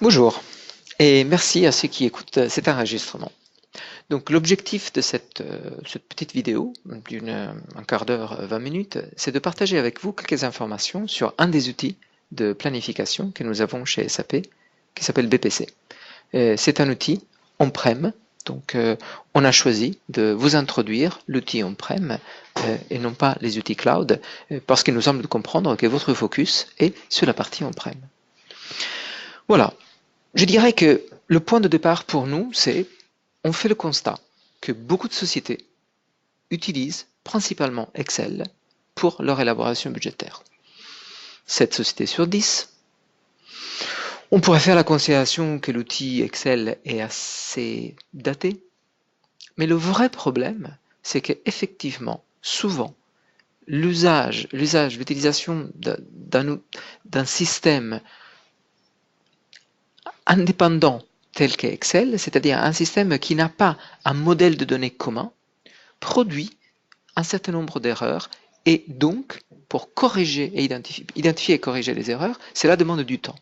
Bonjour et merci à ceux qui écoutent cet enregistrement. Donc l'objectif de cette petite vidéo, un quart d'heure, 20 minutes, c'est de partager avec vous quelques informations sur un des outils de planification que nous avons chez SAP, qui s'appelle BPC. C'est un outil on-prem, donc on a choisi de vous introduire l'outil on-prem et non pas les outils cloud, parce qu'il nous semble de comprendre que votre focus est sur la partie on-prem. Voilà, je dirais que le point de départ pour nous, c'est on fait le constat que beaucoup de sociétés utilisent principalement Excel pour leur élaboration budgétaire. 7 sociétés sur 10. On pourrait faire la considération que l'outil Excel est assez daté, mais le vrai problème, c'est qu'effectivement, souvent, l'utilisation d'un système indépendant tel qu'Excel, c'est-à-dire un système qui n'a pas un modèle de données commun, produit un certain nombre d'erreurs et donc, pour corriger et identifier et corriger les erreurs, cela demande du temps.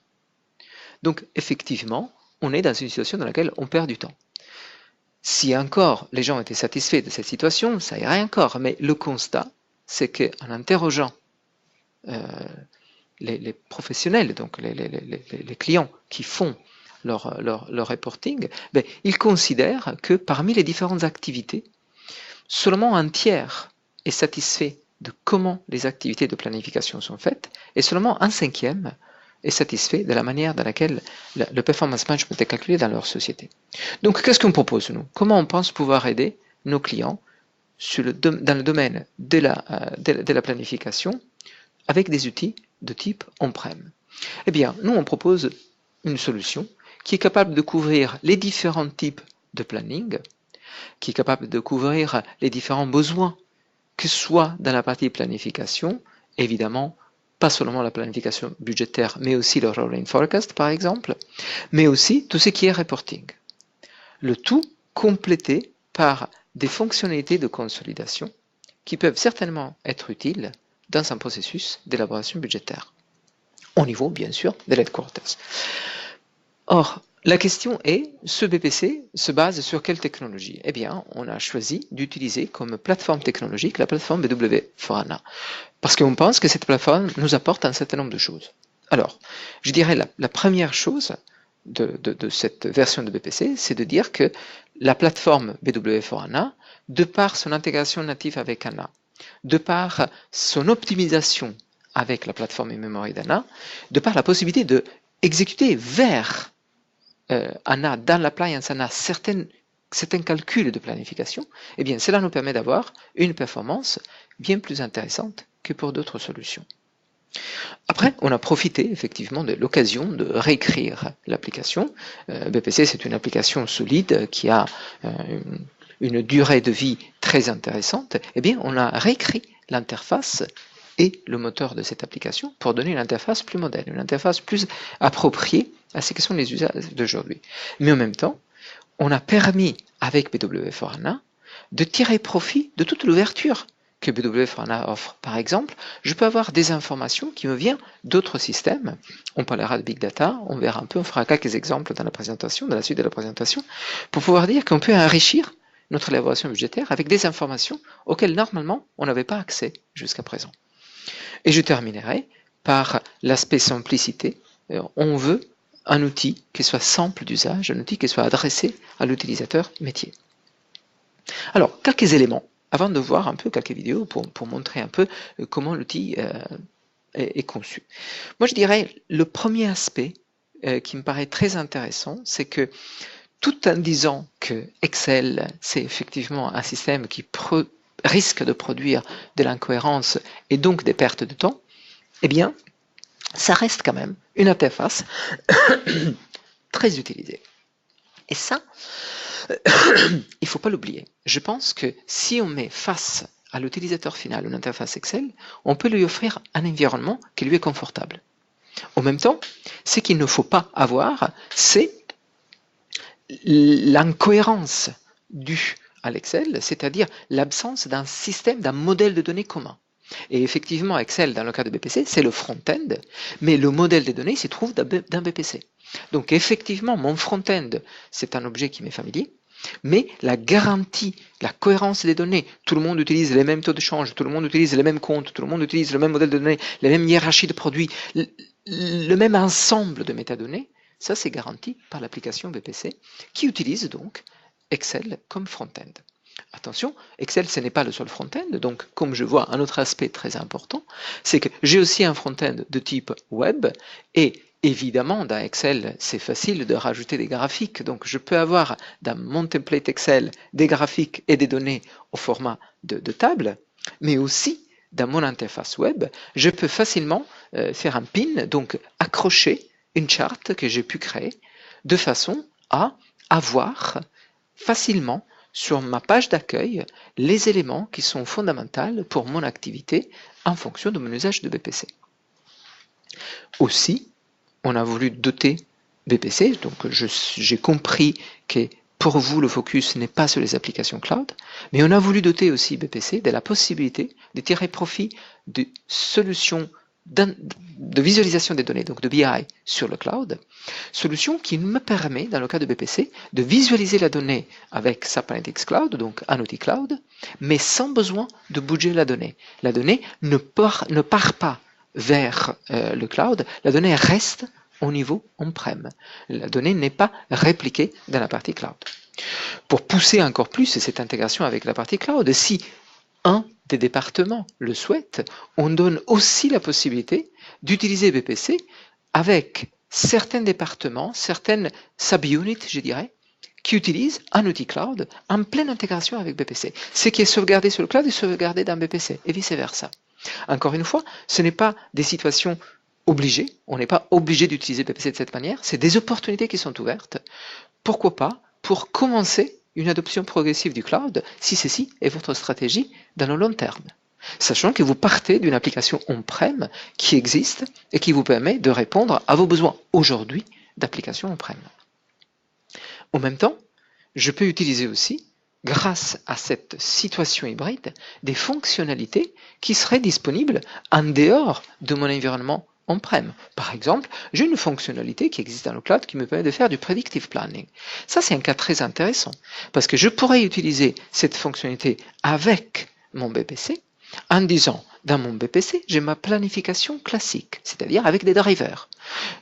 Donc, effectivement, on est dans une situation dans laquelle on perd du temps. Si encore les gens étaient satisfaits de cette situation, ça irait encore, mais le constat, c'est qu'en interrogeant les professionnels, donc les clients qui font leur reporting, ils considèrent que parmi les différentes activités, seulement un tiers est satisfait de comment les activités de planification sont faites et seulement un cinquième est satisfait de la manière dans laquelle le performance management est calculé dans leur société. Donc, qu'est-ce qu'on propose, nous? Comment on pense pouvoir aider nos clients dans le domaine de la planification avec des outils de type on-prem? Eh bien, nous, on propose une solution qui est capable de couvrir les différents types de planning, qui est capable de couvrir les différents besoins, que ce soit dans la partie planification, évidemment, pas seulement la planification budgétaire, mais aussi le rolling forecast, par exemple, mais aussi tout ce qui est reporting. Le tout complété par des fonctionnalités de consolidation qui peuvent certainement être utiles dans un processus d'élaboration budgétaire, au niveau, bien sûr, de l'headquarters. Or, la question est, ce BPC se base sur quelle technologie? Eh bien, on a choisi d'utiliser comme plateforme technologique la plateforme BW4HANA, parce qu'on pense que cette plateforme nous apporte un certain nombre de choses. Alors, je dirais la première chose de cette version de BPC, c'est de dire que la plateforme BW4HANA, de par son intégration native avec HANA, de par son optimisation avec la plateforme in-memory d'HANA, de par la possibilité de exécuter vers HANA, dans l'appliance HANA, certains calculs de planification, eh bien, cela nous permet d'avoir une performance bien plus intéressante que pour d'autres solutions. Après, on a profité effectivement de l'occasion de réécrire l'application. BPC, c'est une application solide qui a une durée de vie très intéressante. Eh bien, on a réécrit l'interface et le moteur de cette application pour donner une interface plus moderne, une interface plus appropriée à ce que sont les usages d'aujourd'hui. Mais en même temps, on a permis avec BW4HANA de tirer profit de toute l'ouverture que BW4HANA offre. Par exemple, je peux avoir des informations qui me viennent d'autres systèmes. On parlera de Big Data, on verra un peu, on fera quelques exemples dans la présentation, dans la suite de la présentation, pour pouvoir dire qu'on peut enrichir notre élaboration budgétaire avec des informations auxquelles normalement on n'avait pas accès jusqu'à présent. Et je terminerai par l'aspect simplicité. On veut un outil qui soit simple d'usage, un outil qui soit adressé à l'utilisateur métier. Alors, quelques éléments, avant de voir un peu quelques vidéos pour montrer un peu comment l'outil est conçu. Moi, je dirais, le premier aspect qui me paraît très intéressant, c'est que tout en disant que Excel, c'est effectivement un système qui risque de produire de l'incohérence et donc des pertes de temps, eh bien, ça reste quand même une interface très utilisée. Et ça, il ne faut pas l'oublier. Je pense que si on met face à l'utilisateur final une interface Excel, on peut lui offrir un environnement qui lui est confortable. En même temps, ce qu'il ne faut pas avoir, c'est l'incohérence due à l'Excel, c'est-à-dire l'absence d'un système, d'un modèle de données commun. Et effectivement, Excel, dans le cas de BPC, c'est le front-end, mais le modèle des données s'y trouve d'un BPC. Donc effectivement, mon front-end, c'est un objet qui m'est familier, mais la garantie, la cohérence des données, tout le monde utilise les mêmes taux de change, tout le monde utilise les mêmes comptes, tout le monde utilise le même modèle de données, les mêmes hiérarchies de produits, le même ensemble de métadonnées, ça c'est garanti par l'application BPC qui utilise donc Excel comme front-end. Attention, Excel ce n'est pas le seul front-end, donc comme je vois un autre aspect très important, c'est que j'ai aussi un front-end de type web et évidemment, dans Excel, c'est facile de rajouter des graphiques. Donc, je peux avoir dans mon template Excel des graphiques et des données au format de table, mais aussi dans mon interface web, je peux facilement faire un pin, donc accrocher une charte que j'ai pu créer de façon à avoir facilement sur ma page d'accueil les éléments qui sont fondamentaux pour mon activité en fonction de mon usage de BPC. Aussi, on a voulu doter BPC, donc j'ai compris que pour vous le focus n'est pas sur les applications cloud, mais on a voulu doter aussi BPC de la possibilité de tirer profit de solutions de visualisation des données, donc de BI sur le cloud, solution qui me permet, dans le cas de BPC, de visualiser la donnée avec SAP Analytics Cloud, donc un outil cloud, mais sans besoin de bouger la donnée. La donnée ne part pas vers le cloud, la donnée reste au niveau on-prem. La donnée n'est pas répliquée dans la partie cloud. Pour pousser encore plus cette intégration avec la partie cloud, si un des départements le souhaite, on donne aussi la possibilité d'utiliser BPC avec certains départements, certaines subunits, je dirais, qui utilisent un outil cloud en pleine intégration avec BPC. Ce qui est sauvegardé sur le cloud est sauvegardé dans BPC et vice-versa. Encore une fois, ce n'est pas des situations obligées, on n'est pas obligé d'utiliser BPC de cette manière, c'est des opportunités qui sont ouvertes. Pourquoi pas pour commencer une adoption progressive du cloud, si ceci est votre stratégie dans le long terme. Sachant que vous partez d'une application on-prem qui existe et qui vous permet de répondre à vos besoins aujourd'hui d'application on-prem. En même temps, je peux utiliser aussi, grâce à cette situation hybride, des fonctionnalités qui seraient disponibles en dehors de mon environnement on-prem. Par exemple, j'ai une fonctionnalité qui existe dans le cloud qui me permet de faire du predictive planning. Ça, c'est un cas très intéressant parce que je pourrais utiliser cette fonctionnalité avec mon BPC en disant, dans mon BPC, j'ai ma planification classique, c'est-à-dire avec des drivers.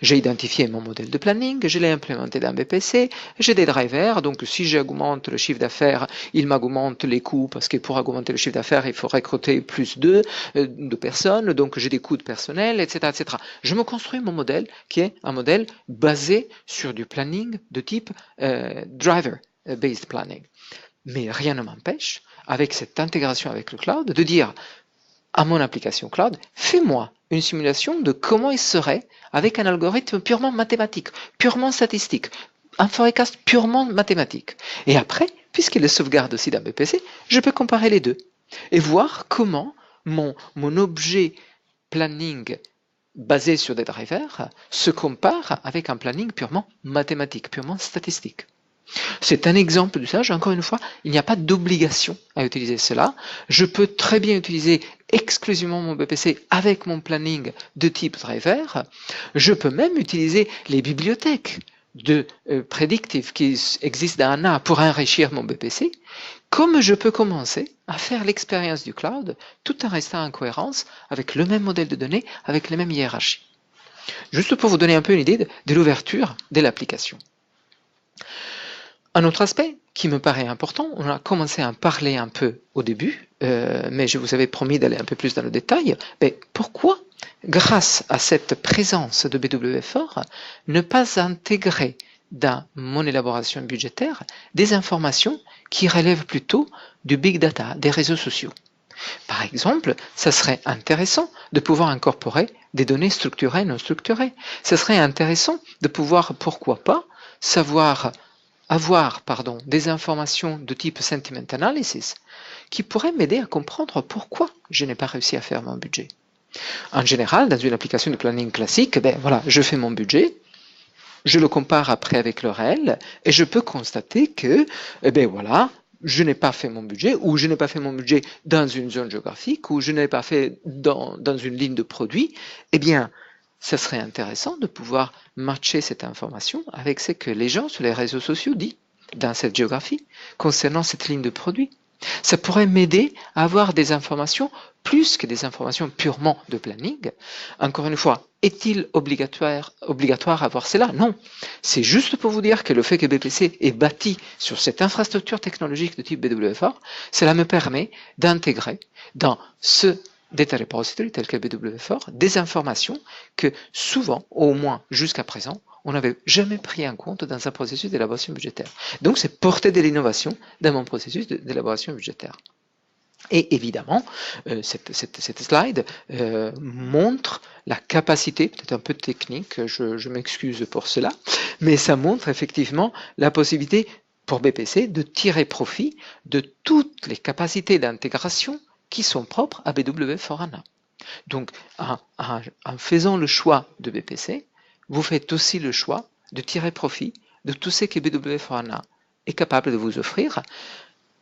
J'ai identifié mon modèle de planning, je l'ai implémenté dans BPC, j'ai des drivers, donc si j'augmente le chiffre d'affaires, il m'augmente les coûts, parce que pour augmenter le chiffre d'affaires, il faut recruter plus de personnes, donc j'ai des coûts de personnel, etc., etc. Je me construis mon modèle, qui est un modèle basé sur du planning de type driver-based planning. Mais rien ne m'empêche, avec cette intégration avec le cloud, de dire à mon application cloud, fais-moi une simulation de comment il serait avec un algorithme purement mathématique, purement statistique, un forecast purement mathématique. Et après, puisqu'il le sauvegarde aussi dans BPC, je peux comparer les deux et voir comment mon objet planning basé sur des drivers se compare avec un planning purement mathématique, purement statistique. C'est un exemple d'usage. Encore une fois, il n'y a pas d'obligation à utiliser cela. Je peux très bien utiliser exclusivement mon BPC avec mon planning de type driver. Je peux même utiliser les bibliothèques de predictive qui existent dans ANA pour enrichir mon BPC, comme je peux commencer à faire l'expérience du cloud tout en restant en cohérence avec le même modèle de données, avec les mêmes hiérarchies. Juste pour vous donner un peu une idée de l'ouverture de l'application. Un autre aspect qui me paraît important, on a commencé à en parler un peu au début, mais je vous avais promis d'aller un peu plus dans le détail. Mais pourquoi, grâce à cette présence de BW4, ne pas intégrer dans mon élaboration budgétaire des informations qui relèvent plutôt du big data, des réseaux sociaux? Par exemple, ça serait intéressant de pouvoir incorporer des données structurées et non structurées. Ça serait intéressant de pouvoir, pourquoi pas, avoir des informations de type sentiment analysis qui pourraient m'aider à comprendre pourquoi je n'ai pas réussi à faire mon budget. En général, dans une application de planning classique, je fais mon budget, je le compare après avec le réel et je peux constater que, je n'ai pas fait mon budget ou je n'ai pas fait mon budget dans une zone géographique ou je n'ai pas fait dans une ligne de produit. ça serait intéressant de pouvoir matcher cette information avec ce que les gens sur les réseaux sociaux disent dans cette géographie concernant cette ligne de produit. Ça pourrait m'aider à avoir des informations plus que des informations purement de planning. Encore une fois, est-il obligatoire à avoir cela? Non. C'est juste pour vous dire que le fait que BPC est bâti sur cette infrastructure technologique de type BWFR, cela me permet d'intégrer dans ce data repository tel que BWFR des informations que souvent, au moins jusqu'à présent, on n'avait jamais pris en compte dans un processus d'élaboration budgétaire. Donc, c'est porter de l'innovation dans mon processus d'élaboration budgétaire. Et évidemment, cette slide montre la capacité, peut-être un peu technique, je m'excuse pour cela, mais ça montre effectivement la possibilité pour BPC de tirer profit de toutes les capacités d'intégration qui sont propres à BW4HANA. Donc, en faisant le choix de BPC, vous faites aussi le choix de tirer profit de tout ce que BW4HANA est capable de vous offrir,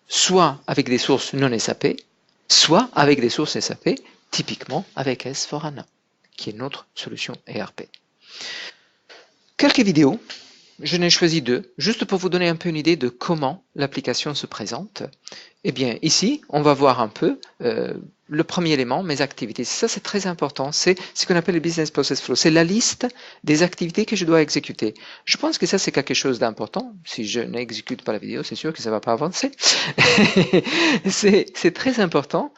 soit avec des sources non SAP, soit avec des sources SAP, typiquement avec S4HANA, qui est notre solution ERP. Quelques vidéos, je n'ai choisi 2, juste pour vous donner un peu une idée de comment l'application se présente. Eh bien, ici, on va voir un peu le premier élément, mes activités. Ça, c'est très important. C'est ce qu'on appelle le Business Process Flow. C'est la liste des activités que je dois exécuter. Je pense que ça, c'est quelque chose d'important. Si je n'exécute pas la vidéo, c'est sûr que ça ne va pas avancer. C'est très important.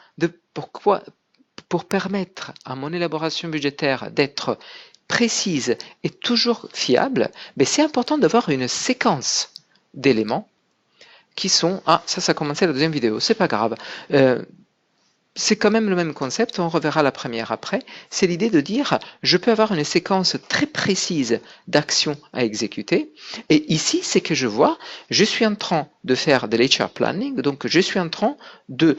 Pour permettre à mon élaboration budgétaire d'être précise et toujours fiable, mais c'est important d'avoir une séquence d'éléments qui sont... Ah, ça a commencé la deuxième vidéo, c'est pas grave. C'est quand même le même concept, on reverra la première après. C'est l'idée de dire, je peux avoir une séquence très précise d'actions à exécuter. Et ici, c'est que je vois, je suis en train de faire de l'HR planning, donc je suis en train de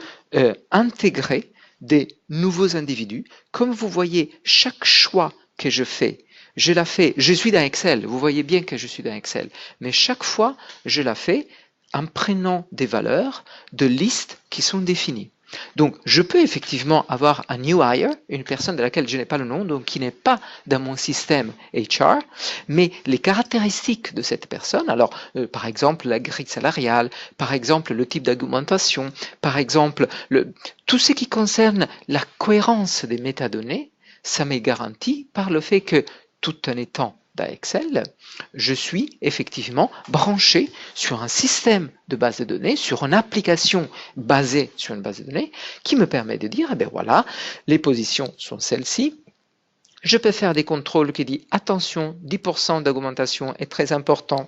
intégrer des nouveaux individus. Comme vous voyez, chaque choix que je fais, je suis dans Excel, vous voyez bien que je suis dans Excel, mais chaque fois, je la fais en prenant des valeurs de listes qui sont définies. Donc, je peux effectivement avoir un new hire, une personne de laquelle je n'ai pas le nom, donc qui n'est pas dans mon système HR, mais les caractéristiques de cette personne, alors par exemple la grille salariale, par exemple le type d'argumentation, par exemple tout ce qui concerne la cohérence des métadonnées, ça m'est garanti par le fait que tout en étant dans Excel, je suis effectivement branché sur un système de base de données, sur une application basée sur une base de données qui me permet de dire, eh bien voilà, les positions sont celles-ci. Je peux faire des contrôles qui disent, attention, 10% d'augmentation est très important.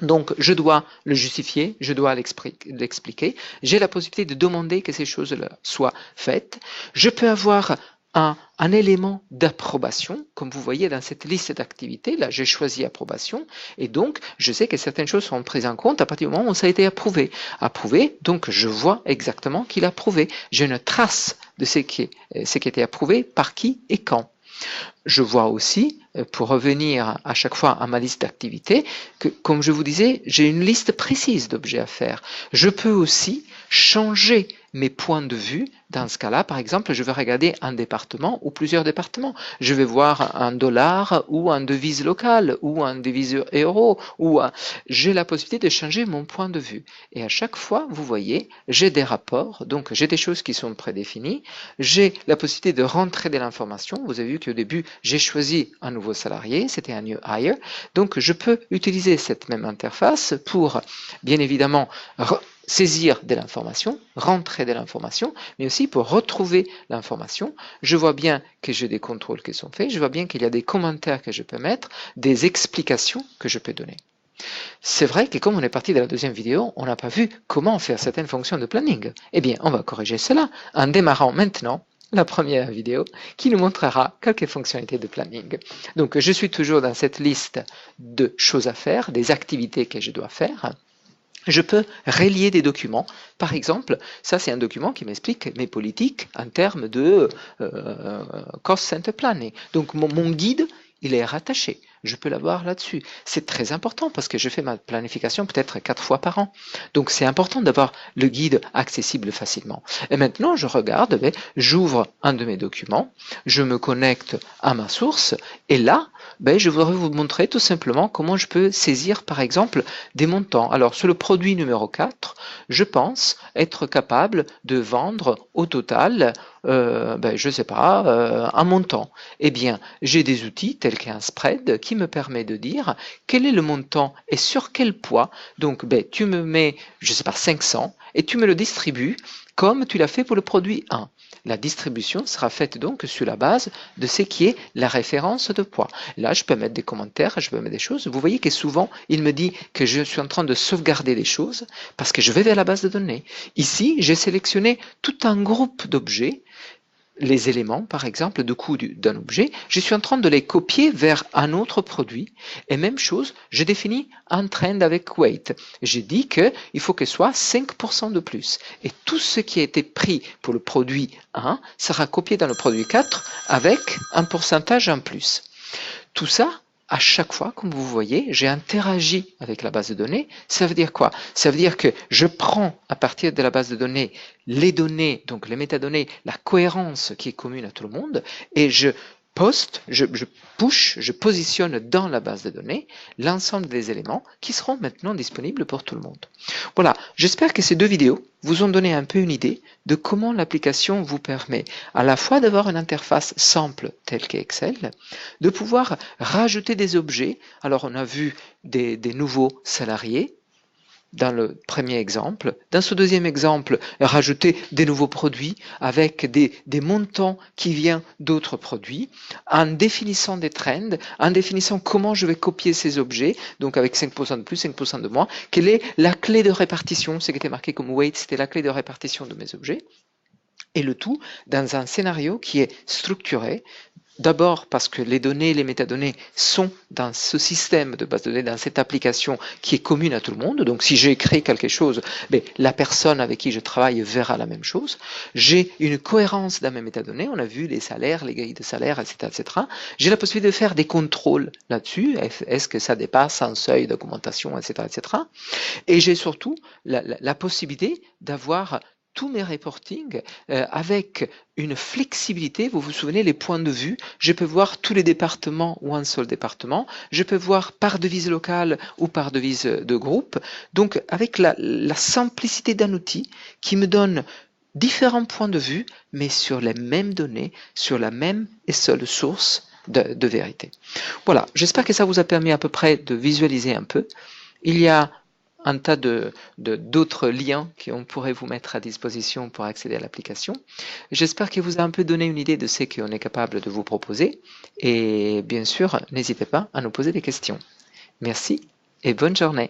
Donc, je dois le justifier, je dois l'expliquer. J'ai la possibilité de demander que ces choses-là soient faites. Je peux avoir un élément d'approbation, comme vous voyez dans cette liste d'activités, là j'ai choisi approbation, et donc je sais que certaines choses sont prises en compte à partir du moment où ça a été approuvé. Approuvé, donc je vois exactement qu'il a approuvé. J'ai une trace de ce qui a été approuvé, par qui et quand. Je vois aussi, pour revenir à chaque fois à ma liste d'activités, que, comme je vous disais, j'ai une liste précise d'objets à faire. Je peux aussi changer mes points de vue. Dans ce cas-là, par exemple, je vais regarder un département ou plusieurs départements. Je vais voir un dollar ou un devise locale ou un devise euro. J'ai la possibilité de changer mon point de vue. Et à chaque fois, vous voyez, j'ai des rapports, donc j'ai des choses qui sont prédéfinies. J'ai la possibilité de rentrer de l'information. Vous avez vu qu'au début, j'ai choisi un nouveau salarié, c'était un new hire. Donc, je peux utiliser cette même interface pour, bien évidemment, saisir de l'information, rentrer de l'information, mais aussi pour retrouver l'information. Je vois bien que j'ai des contrôles qui sont faits, je vois bien qu'il y a des commentaires que je peux mettre, des explications que je peux donner. C'est vrai que comme on est parti de la deuxième vidéo, on n'a pas vu comment faire certaines fonctions de planning. Eh bien, on va corriger cela en démarrant maintenant la première vidéo qui nous montrera quelques fonctionnalités de planning. Donc, je suis toujours dans cette liste de choses à faire, des activités que je dois faire. Je peux relier des documents. Par exemple, ça c'est un document qui m'explique mes politiques en termes de cost center planning. Donc mon guide, il est rattaché. je peux l'avoir là-dessus. C'est très important parce que je fais ma planification peut-être 4 fois par an. Donc c'est important d'avoir le guide accessible facilement. Et maintenant, je regarde, j'ouvre un de mes documents, je me connecte à ma source et là, je voudrais vous montrer tout simplement comment je peux saisir par exemple des montants. Alors sur le produit numéro 4, je pense être capable de vendre au total, je ne sais pas, un montant. Eh bien, j'ai des outils tels qu'un spread qui me permet de dire quel est le montant et sur quel poids. Donc, tu me mets, je ne sais pas, 500 et tu me le distribues comme tu l'as fait pour le produit 1. La distribution sera faite donc sur la base de ce qui est la référence de poids. Là, je peux mettre des commentaires, je peux mettre des choses. Vous voyez que souvent, il me dit que je suis en train de sauvegarder les choses parce que je vais vers la base de données. Ici, j'ai sélectionné tout un groupe d'objets, les éléments, par exemple, de coût d'un objet, je suis en train de les copier vers un autre produit. Et même chose, je définis un trend avec weight. J'ai dit qu'il faut que ce soit 5% de plus. Et tout ce qui a été pris pour le produit 1 sera copié dans le produit 4 avec un pourcentage en plus. Tout ça, à chaque fois, comme vous voyez, j'ai interagi avec la base de données. Ça veut dire quoi? Ça veut dire que je prends à partir de la base de données les données, donc les métadonnées, la cohérence qui est commune à tout le monde, et je positionne dans la base de données l'ensemble des éléments qui seront maintenant disponibles pour tout le monde. Voilà, j'espère que ces 2 vidéos vous ont donné un peu une idée de comment l'application vous permet à la fois d'avoir une interface simple telle qu'Excel, de pouvoir rajouter des objets. Alors on a vu des nouveaux salariés dans le premier exemple. Dans ce deuxième exemple, rajouter des nouveaux produits avec des montants qui viennent d'autres produits, en définissant des trends, en définissant comment je vais copier ces objets, donc avec 5% de plus, 5% de moins, quelle est la clé de répartition, ce qui était marqué comme weight, c'était la clé de répartition de mes objets, et le tout dans un scénario qui est structuré. D'abord parce que les données, les métadonnées sont dans ce système de base de données, dans cette application qui est commune à tout le monde. Donc si j'ai créé quelque chose, la personne avec qui je travaille verra la même chose. J'ai une cohérence dans mes métadonnées. On a vu les salaires, les grilles de salaire, etc. etc. J'ai la possibilité de faire des contrôles là-dessus. Est-ce que ça dépasse un seuil d'augmentation, etc. etc. Et j'ai surtout la possibilité d'avoir tous mes reportings avec une flexibilité. Vous vous souvenez, les points de vue, je peux voir tous les départements ou un seul département, je peux voir par devise locale ou par devise de groupe, donc avec la simplicité d'un outil qui me donne différents points de vue, mais sur les mêmes données, sur la même et seule source de vérité. Voilà, j'espère que ça vous a permis à peu près de visualiser un peu. Il y a un tas d'autres liens qu'on pourrait vous mettre à disposition pour accéder à l'application. J'espère qu'il vous a un peu donné une idée de ce qu'on est capable de vous proposer. Et bien sûr, n'hésitez pas à nous poser des questions. Merci et bonne journée.